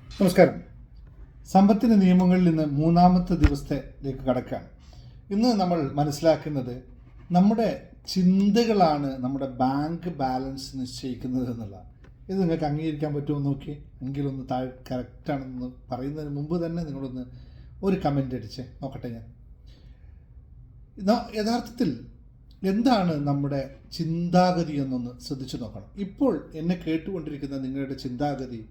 നമസ്കാരം. സമ്പത്തിൻ്റെ നിയമങ്ങളിൽ നിന്ന് മൂന്നാമത്തെ ദിവസത്തിലേക്ക് കടക്കുകയാണ്. ഇന്ന് നമ്മൾ മനസ്സിലാക്കുന്നത് നമ്മുടെ ചിന്തകളാണ് നമ്മുടെ ബാങ്ക് ബാലൻസ് നിശ്ചയിക്കുന്നത് എന്നുള്ളതാണ്. ഇത് നിങ്ങൾക്ക് അംഗീകരിക്കാൻ പറ്റുമോ നോക്കി, എങ്കിലൊന്ന് കറക്റ്റാണെന്ന് പറയുന്നതിന് മുമ്പ് തന്നെ നിങ്ങളൊന്ന് ഒരു കമൻ്റ് അടിച്ച് നോക്കട്ടെ. ഞാൻ യഥാർത്ഥത്തിൽ എന്താണ് നമ്മുടെ ചിന്താഗതി എന്നൊന്ന് ശ്രദ്ധിച്ചു നോക്കണം. ഇപ്പോൾ എന്നെ കേട്ടുകൊണ്ടിരിക്കുന്ന നിങ്ങളുടെ ചിന്താഗതി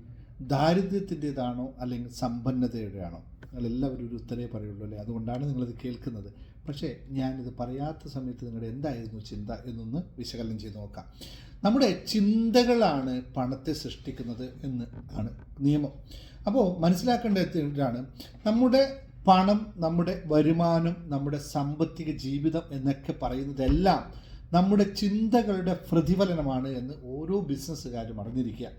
ദാരിദ്ര്യത്തിൻ്റെതാണോ അല്ലെങ്കിൽ സമ്പന്നതയുടെയാണോ? നിങ്ങളെല്ലാവരും ഒരു ഉത്തരേ പറയുള്ളൂ അല്ലേ? അതുകൊണ്ടാണ് നിങ്ങളിത് കേൾക്കുന്നത്. പക്ഷേ ഞാനിത് പറയാത്ത സമയത്ത് നിങ്ങളുടെ എന്തായിരുന്നു ചിന്ത എന്നൊന്ന് വിശകലനം ചെയ്ത് നോക്കാം. നമ്മുടെ ചിന്തകളാണ് പണത്തെ സൃഷ്ടിക്കുന്നത് എന്ന് ആണ് നിയമം. അപ്പോൾ മനസ്സിലാക്കേണ്ടതാണ്, നമ്മുടെ പണം, നമ്മുടെ വരുമാനം, നമ്മുടെ സാമ്പത്തിക ജീവിതം എന്നൊക്കെ പറയുന്നതെല്ലാം നമ്മുടെ ചിന്തകളുടെ പ്രതിഫലനമാണ് എന്ന് ഓരോ ബിസിനസ്സുകാരും അറിഞ്ഞിരിക്കുക.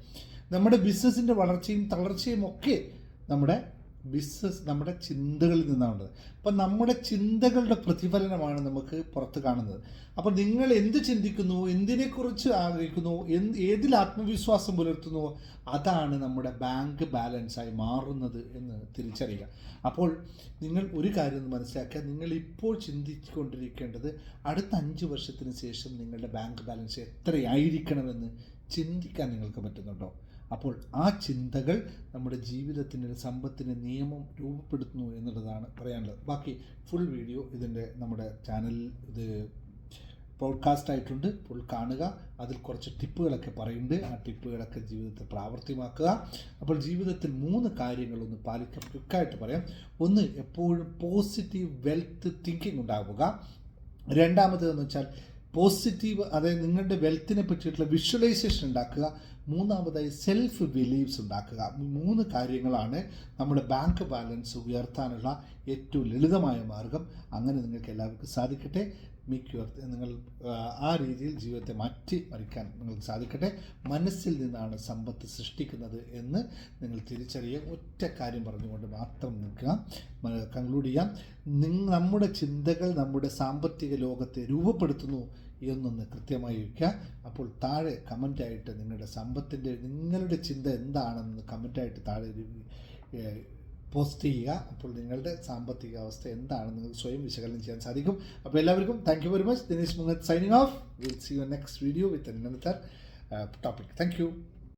നമ്മുടെ ബിസിനസ്സിൻ്റെ വളർച്ചയും തളർച്ചയും ഒക്കെ നമ്മുടെ ചിന്തകളിൽ നിന്നാണ്. അപ്പം നമ്മുടെ ചിന്തകളുടെ പ്രതിഫലനമാണ് നമുക്ക് പുറത്ത് കാണുന്നത്. അപ്പോൾ നിങ്ങൾ എന്ത് ചിന്തിക്കുന്നു, എന്തിനെക്കുറിച്ച് ആഗ്രഹിക്കുന്നു, ഏതിൽ ആത്മവിശ്വാസം പുലർത്തുന്നുവോ അതാണ് നമ്മുടെ ബാങ്ക് ബാലൻസായി മാറുന്നത് എന്ന് തിരിച്ചറിയുക. അപ്പോൾ നിങ്ങൾ ഒരു കാര്യം മനസ്സിലാക്കുക, നിങ്ങൾ ഇപ്പോൾ ചിന്തിച്ചുകൊണ്ടിരിക്കേണ്ടത് അടുത്ത 5 വർഷത്തിന് ശേഷം നിങ്ങളുടെ ബാങ്ക് ബാലൻസ് എത്രയായിരിക്കണമെന്ന് ചിന്തിക്കാൻ നിങ്ങൾക്ക് പറ്റുന്നുണ്ടോ? അപ്പോൾ ആ ചിന്തകൾ നമ്മുടെ ജീവിതത്തിൻ്റെ സമ്പത്തിൻ്റെ നിയമം രൂപപ്പെടുത്തുന്നു എന്നുള്ളതാണ് പറയാനുള്ളത്. ബാക്കി ഫുൾ വീഡിയോ നമ്മുടെ ചാനലിൽ ഇത് പോഡ്കാസ്റ്റ് ആയിട്ടുണ്ട്, ഫുൾ കാണുക. അതിൽ കുറച്ച് ടിപ്പുകളൊക്കെ പറയുന്നുണ്ട്. ആ ടിപ്പുകളൊക്കെ ജീവിതത്തിൽ പ്രാവർത്തികമാക്കുക. അപ്പോൾ ജീവിതത്തിൽ 3 കാര്യങ്ങളൊന്ന് പാലിക്കാം. ക്വിക്കായിട്ട് പറയാം. ഒന്ന്, എപ്പോഴും പോസിറ്റീവ് വെൽത്ത് തിങ്കിങ് ഉണ്ടാവുക. രണ്ടാമത്തേതെന്ന് വെച്ചാൽ പോസിറ്റീവ്, അതായത് നിങ്ങളുടെ വെൽത്തിനെ പറ്റിയിട്ടുള്ള വിഷ്വലൈസേഷൻ ഉണ്ടാക്കുക. മൂന്നാമതായി സെൽഫ് ബിലീവ്സ് ഉണ്ടാക്കുക. 3 കാര്യങ്ങളാണ് നമ്മുടെ ബാങ്ക് ബാലൻസ് ഉയർത്താനുള്ള ഏറ്റവും ലളിതമായ മാർഗം. അങ്ങനെ നിങ്ങൾക്ക് എല്ലാവർക്കും സാധിക്കട്ടെ. നിങ്ങൾ ആ രീതിയിൽ ജീവിതത്തെ മാറ്റിമറിക്കാൻ നിങ്ങൾക്ക് സാധിക്കട്ടെ. മനസ്സിൽ നിന്നാണ് സമ്പത്ത് സൃഷ്ടിക്കുന്നത് എന്ന് നിങ്ങൾ തിരിച്ചറിയുക. ഒറ്റ കാര്യം പറഞ്ഞുകൊണ്ട് മാത്രം നിൽക്കുക. കൺക്ലൂഡ് ചെയ്യാം. നമ്മുടെ ചിന്തകൾ നമ്മുടെ സാമ്പത്തിക ലോകത്തെ രൂപപ്പെടുത്തുന്നു എന്നൊന്ന് കൃത്യമായി വയ്ക്കുക. അപ്പോൾ താഴെ കമൻ്റായിട്ട് നിങ്ങളുടെ ചിന്ത എന്താണെന്ന് കമൻ്റായിട്ട് താഴെ പോസ്റ്റ് ചെയ്യുക. അപ്പോൾ നിങ്ങളുടെ സാമ്പത്തിക അവസ്ഥ എന്താണെന്ന് നിങ്ങൾക്ക് സ്വയം വിശകലനം ചെയ്യാൻ സാധിക്കും. അപ്പോൾ എല്ലാവർക്കും thank you very much. Dinesh Mungath signing off. Will see you next video with another topic. Thank U.